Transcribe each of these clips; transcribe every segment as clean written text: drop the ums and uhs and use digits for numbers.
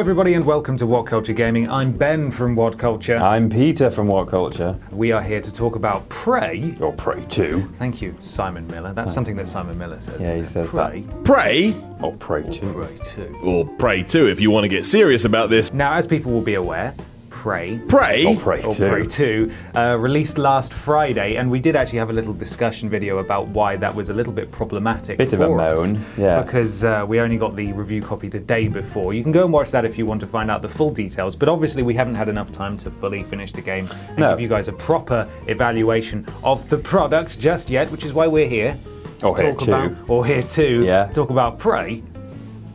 everybody and welcome to What Culture Gaming. I'm Ben from What Culture. I'm Peter from What Culture. We are here to talk about Prey. Or Prey 2. Thank you, Simon Miller. That's something that Simon Miller says. Yeah, he says Prey. that. Prey? Or Prey 2. Prey 2. Or Prey 2 if you want to get serious about this. Now, as people will be aware, Prey. Prey? Or Prey 2. Or Prey 2 released last Friday, and we did actually have a little discussion video about why that was a little bit problematic Bit of a moan, yeah. Because we only got the review copy the day before. You can go and watch that if you want to find out the full details, but obviously we haven't had enough time to fully finish the game and give you guys a proper evaluation of the product just yet, which is why we're here. Or here too. Or here too. Yeah. Talk about Prey.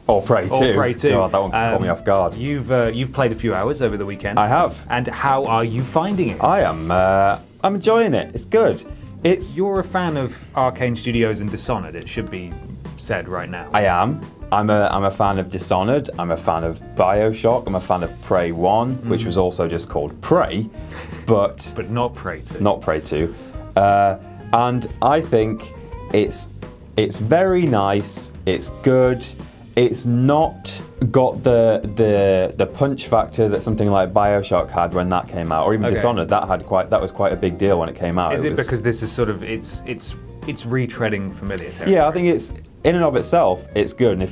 Or Prey 2. Or Prey 2. God, that one caught me off guard. You've played a few hours over the weekend. I have. And how are you finding it? I'm enjoying it. It's good. You're a fan of Arcane Studios and Dishonored, it should be said right now. I am. I'm a fan of Dishonored. I'm a fan of Bioshock. I'm a fan of Prey 1, which was also just called Prey, but not Prey 2. Not Prey 2. And I think it's very nice. It's good. It's not got the punch factor that something like Bioshock had when that came out, or even Dishonored. That was quite a big deal when it came out. Is it because this is sort of it's retreading familiar territory? Yeah, I think it's in and of itself it's good. And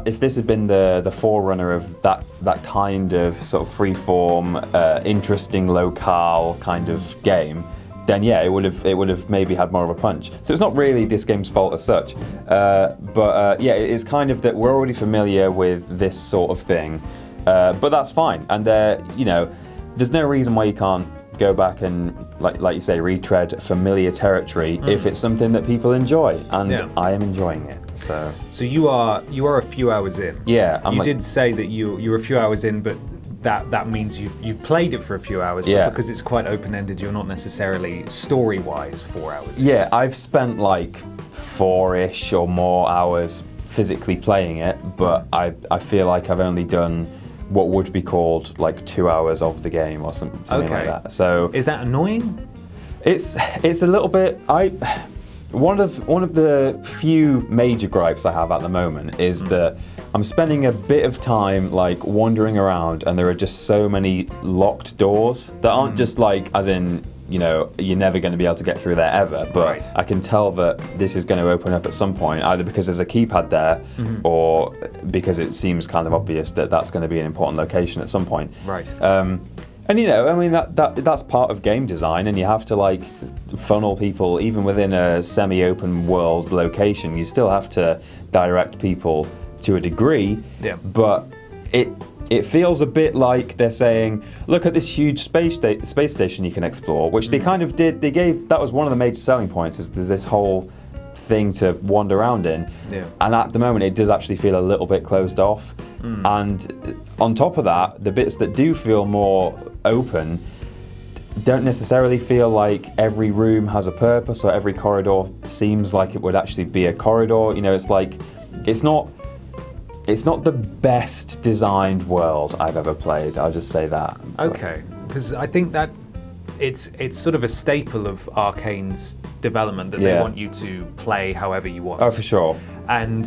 if this had been the forerunner of that kind of sort of freeform, interesting locale kind of game, then yeah, it would have maybe had more of a punch. So it's not really this game's fault as such, but yeah, it's kind of that we're already familiar with this sort of thing, but that's fine. And there's no reason why you can't go back and like you say, retread familiar territory if it's something that people enjoy, and I am enjoying it. So you are a few hours in. Yeah, you did say that you're a few hours in, but that means you've played it for a few hours, but because it's quite open-ended, you're not necessarily story-wise 4 hours. Yeah, I've spent like 4-ish or more hours physically playing it, but I feel like I've only done what would be called like 2 hours of the game or something like that. So is that annoying? It's a little bit. One of the few major gripes I have at the moment is that I'm spending a bit of time like wandering around, and there are just so many locked doors that aren't just like, as in, you're never going to be able to get through there ever, but I can tell that this is going to open up at some point, either because there's a keypad there or because it seems kind of obvious that that's going to be an important location at some point. Right. And I mean that's part of game design, and you have to like funnel people even within a semi-open world location. You still have to direct people to a degree. Yeah. But it feels a bit like they're saying, look at this huge space station you can explore, which they kind of did. That was one of the major selling points, is there's this whole thing to wander around in. Yeah. And at the moment it does actually feel a little bit closed off. And on top of that, the bits that do feel more open don't necessarily feel like every room has a purpose, or every corridor seems like it would actually be a corridor. It's like it's not the best designed world I've ever played. I'll just say that. Okay, because I think that it's sort of a staple of Arcane's development that they want you to play however you want. Oh, for sure. And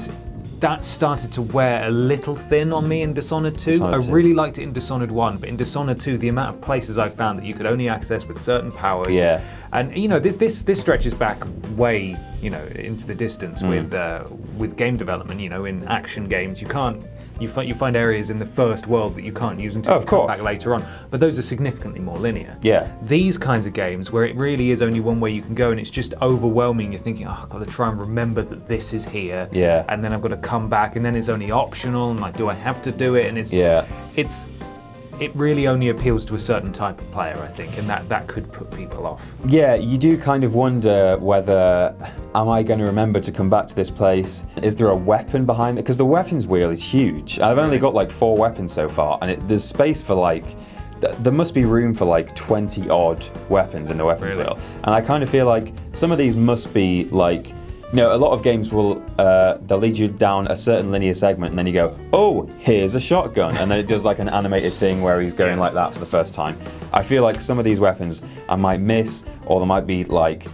that started to wear a little thin on me in Dishonored 2. I really liked it in Dishonored 1, but in Dishonored 2, the amount of places I found that you could only access with certain powers. Yeah. And this stretches back way into the distance with game development. In action games, you find areas in the first world that you can't use until you come back later on. But those are significantly more linear. Yeah. These kinds of games where it really is only one way you can go, and it's just overwhelming. You're thinking, I've got to try and remember that this is here. Yeah. And then I've got to come back, and then it's only optional. And like, do I have to do it? And it really only appeals to a certain type of player, I think, and that could put people off. Yeah, you do kind of wonder whether, am I going to remember to come back to this place? Is there a weapon behind it? Because the weapons wheel is huge. I've only got like 4 weapons so far, and there's space for like, there must be room for like 20 odd weapons in the weapons wheel. And I kind of feel like some of these must be like, a lot of games will, they'll lead you down a certain linear segment, and then you go, oh, here's a shotgun. And then it does like an animated thing where he's going like that for the first time. I feel like some of these weapons I might miss, or there might be like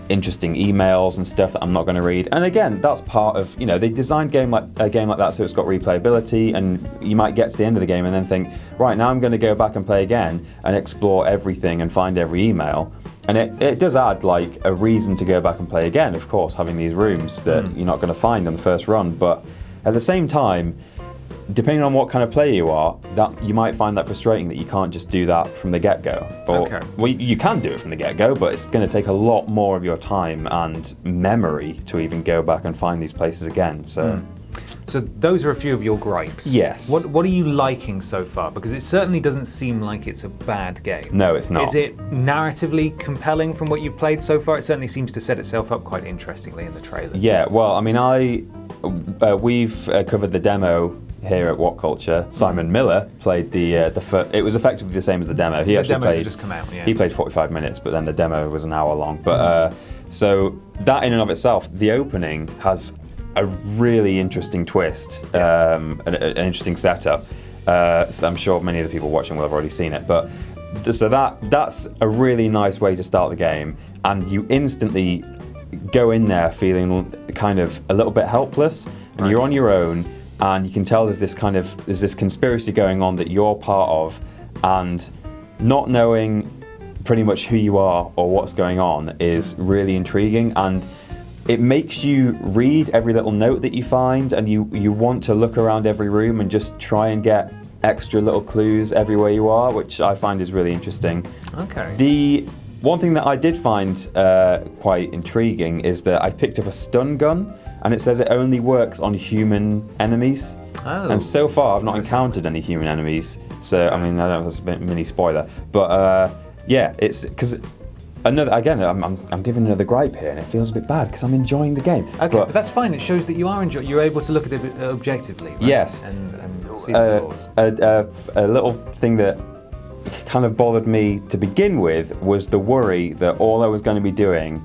interesting emails and stuff that I'm not going to read. And again, that's part of, they designed a game like that so it's got replayability, and you might get to the end of the game and then think, right, now I'm going to go back and play again and explore everything and find every email. And it does add like a reason to go back and play again, of course, having these rooms that you're not going to find on the first run. But at the same time, depending on what kind of player you are, that you might find that frustrating that you can't just do that from the get-go. Well, you can do it from the get-go, but it's going to take a lot more of your time and memory to even go back and find these places again. So those are a few of your gripes. Yes. What are you liking so far? Because it certainly doesn't seem like it's a bad game. No, it's not. Is it narratively compelling from what you've played so far? It certainly seems to set itself up quite interestingly in the trailers. Yeah, well, I mean, we've covered the demo here at ᴾန့ᵼ. Simon Miller played the first. It was effectively the same as the demo. The demos have just come out. Yeah. He played 45 minutes, but then the demo was an hour long. But so that in and of itself, the opening has a really interesting twist, an interesting setup. So I'm sure many of the people watching will have already seen it. But so that's a really nice way to start the game, and you instantly go in there feeling kind of a little bit helpless, and you're on your own. And you can tell there's this conspiracy going on that you're part of, and not knowing pretty much who you are or what's going on is really intriguing, and it makes you read every little note that you find, and you want to look around every room and just try and get extra little clues everywhere you are, which I find is really interesting. Okay. The one thing that I did find quite intriguing is that I picked up a stun gun, and it says it only works on human enemies. Oh. And so far, I've not encountered any human enemies. So, I mean, I don't know if that's a bit mini spoiler, but yeah, it's because I'm giving another gripe here, and it feels a bit bad because I'm enjoying the game. Okay, but that's fine. It shows that you are you're able to look at it objectively. Right? Yes. And see the flaws. A little thing that kind of bothered me to begin with was the worry that all I was going to be doing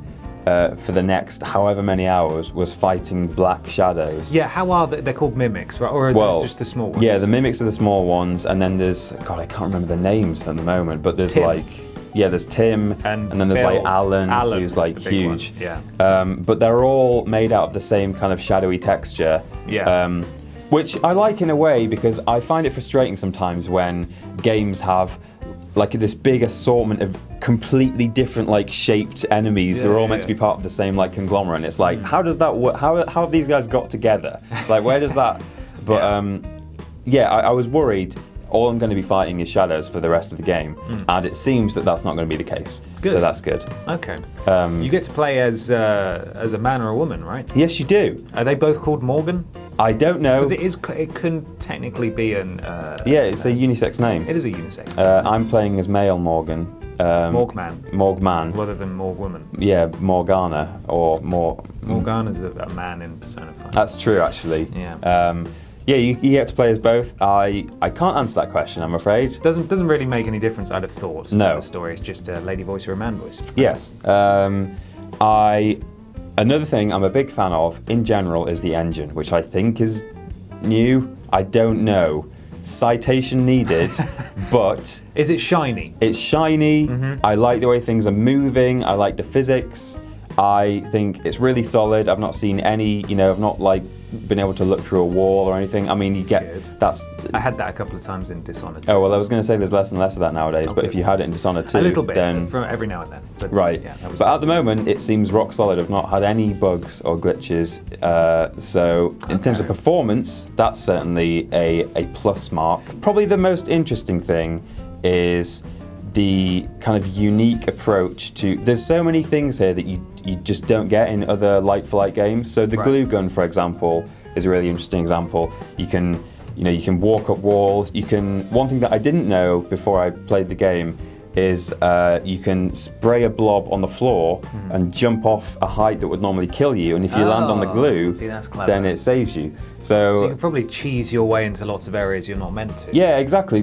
for the next however many hours was fighting black shadows. Yeah, how are they? They're called mimics, right? Or are those just the small ones? Yeah, the mimics are the small ones, and then there's, God, I can't remember the names at the moment, but there's Tim. there's Tim, and then there's Bill. like Alan who's like the big huge. one. Yeah. But they're all made out of the same kind of shadowy texture. Yeah. Which I like in a way, because I find it frustrating sometimes when games have like this big assortment of completely different like shaped enemies who are all meant to be part of the same like conglomerate. And it's like, how does that work? How have these guys got together? Like, where does that? But I was worried. All I'm going to be fighting is shadows for the rest of the game, and it seems that that's not going to be the case. Good. So that's good. Okay. You get to play as a man or a woman, right? Yes, you do. Are they both called Morgan? I don't know. Because it can technically be an. It's a unisex name. It is a unisex name. I'm playing as male Morgan. Morgman. Rather than Morgwoman. Yeah, Morgana or Morgana's a man in Persona 5. That's true, actually. Yeah. You get to play as both. I can't answer that question, I'm afraid. Doesn't really make any difference, I'd have thought, to the story. It's just a lady voice or a man voice. Yes. Another thing I'm a big fan of, in general, is the engine, which I think is new. I don't know. Citation needed, but... Is it shiny? It's shiny. I like the way things are moving. I like the physics. I think it's really solid. I've not seen any, I've not been able to look through a wall or anything. I mean, that's... I had that a couple of times in Dishonored 2. Oh, well, I was going to say there's less and less of that nowadays, but if you had it in Dishonored 2, a little bit, then... from every now and then. But, right. Yeah, but at the moment, it seems rock solid. I've not had any bugs or glitches. So in terms of performance, that's certainly a plus mark. Probably the most interesting thing is the kind of unique approach to... There's so many things here that you just don't get in other like-for-like games. So the glue gun, for example, is a really interesting example. You can walk up walls. One thing that I didn't know before I played the game is you can spray a blob on the floor and jump off a height that would normally kill you, and if you land on the glue, that's clever. then it saves you. So you can probably cheese your way into lots of areas you're not meant to. Yeah, exactly.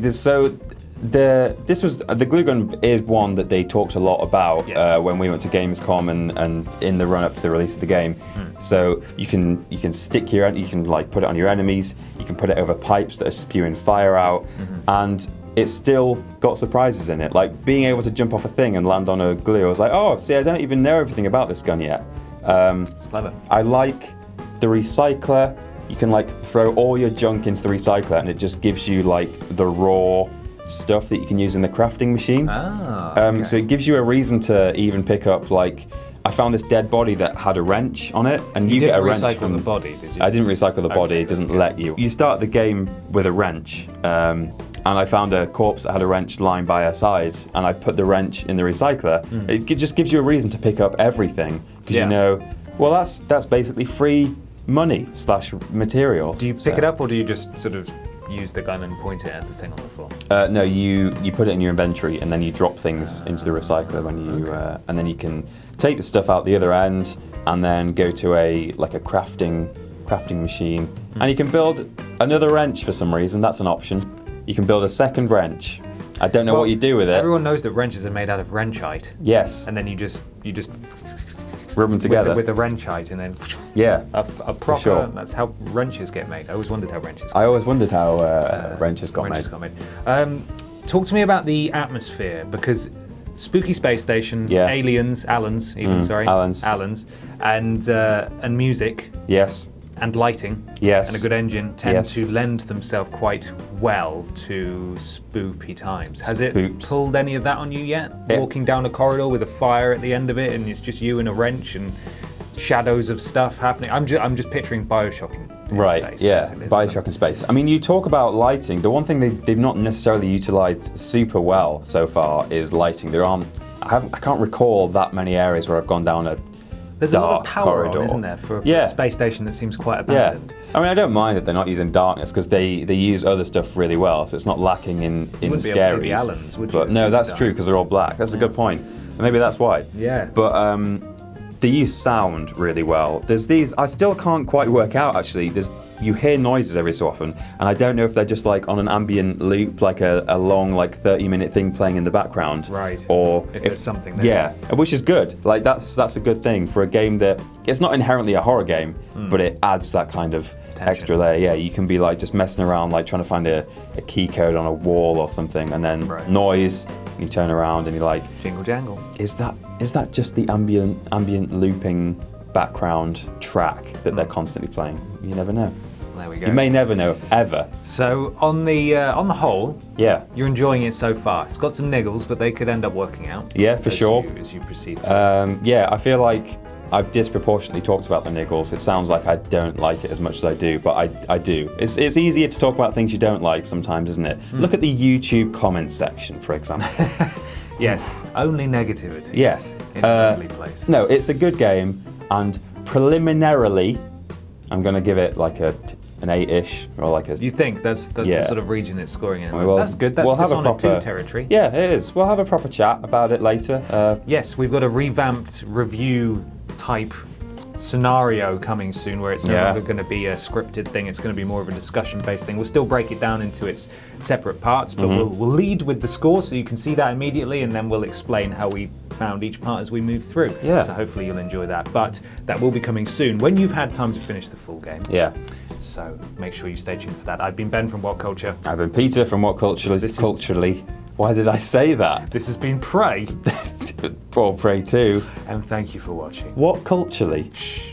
The glue gun is one that they talked a lot about when we went to Gamescom and in the run up to the release of the game. So you can stick you can put it on your enemies. You can put it over pipes that are spewing fire out, and it's still got surprises in it. Like being able to jump off a thing and land on a glue. I was like, oh, see, I don't even know everything about this gun yet. It's clever. I like the recycler. You can like throw all your junk into the recycler and it just gives you like the raw stuff that you can use in the crafting machine. Okay. So it gives you a reason to even pick up like, I found this dead body that had a wrench on it, and you get a wrench recycle from the body, did you? I didn't recycle the body. It doesn't good. let you. You start the game with a wrench, and I found a corpse that had a wrench lying by her side, and I put the wrench in the recycler. It just gives you a reason to pick up everything because you know, well, that's basically free money / material. Do you pick it up, or do you just sort of use the gun and point it at the thing on the floor? No, you put it in your inventory and then you drop things into the recycler when you, and then you can take the stuff out the other end and then go to a crafting machine, and you can build another wrench for some reason. That's an option. You can build a second wrench. I don't know what you do with it. Everyone knows that wrenches are made out of ᴾŒᵼite. Yes. And then you just rub them together with the ᴾŒᵼite, and then a proper. sure. That's how wrenches get made. I always wondered how wrenches. I always wondered how wrenches got made. Talk to me about the atmosphere, because spooky space station, aliens, Allens, and music. Yes. And lighting, yes, and a good engine tend to lend themselves quite well to spoopy times. Has it pulled any of that on you yet? Walking down a corridor with a fire at the end of it, and it's just you and a wrench and shadows of stuff happening. I'm just picturing Bioshock in space. Bioshock in space. I mean, you talk about lighting. The one thing they've not necessarily utilized super well so far is lighting. I can't recall that many areas where I've gone down a There's a lot of power on, isn't there, for a space station that seems quite abandoned. I mean, I don't mind that they're not using darkness because they use other stuff really well, so it's not lacking in you wouldn't scaries. Be able to see the Allens, would you? But no, that's true because they're all black. That's a good point. Maybe that's why. Yeah. But they use sound really well. There's these, I still can't quite work out actually. You hear noises every so often, and I don't know if they're just like on an ambient loop, like a long 30-minute thing playing in the background, right? Or if there's something there, which is good. Like that's a good thing for a game that it's not inherently a horror game, but it adds that kind of tension. Extra layer. Yeah, you can be like just messing around, like trying to find a key code on a wall or something, and then noise, and you turn around and you're like, jingle jangle. Is that just the ambient looping background track that they're constantly playing? You never know. There we go. You may never know, ever. So on the whole, you're enjoying it so far. It's got some niggles, but they could end up working out. Yeah, for sure. As you proceed through. I feel like I've disproportionately talked about the niggles. It sounds like I don't like it as much as I do, but I do. It's easier to talk about things you don't like sometimes, isn't it? Look at the YouTube comments section, for example. Yes, only negativity. Yes. It's a lovely place. No, it's a good game, and preliminarily, I'm going to give it like an 8-ish, or like a... You think that's the sort of region it's scoring in? Well, that's good. That's Dishonored 2 territory. Yeah, it is. We'll have a proper chat about it later. Yes, we've got a revamped review type scenario coming soon, where it's no longer going to be a scripted thing. It's going to be more of a discussion-based thing. We'll still break it down into its separate parts, but we'll lead with the score so you can see that immediately, and then we'll explain how we found each part as we move through. Yeah. So hopefully you'll enjoy that. But that will be coming soon when you've had time to finish the full game. Yeah. So make sure you stay tuned for that. I've been Ben from What Culture. I've been Peter from What Culturally. Why did I say that? This has been Prey. Or Prey 2. And thank you for watching. What Culturally? Shh.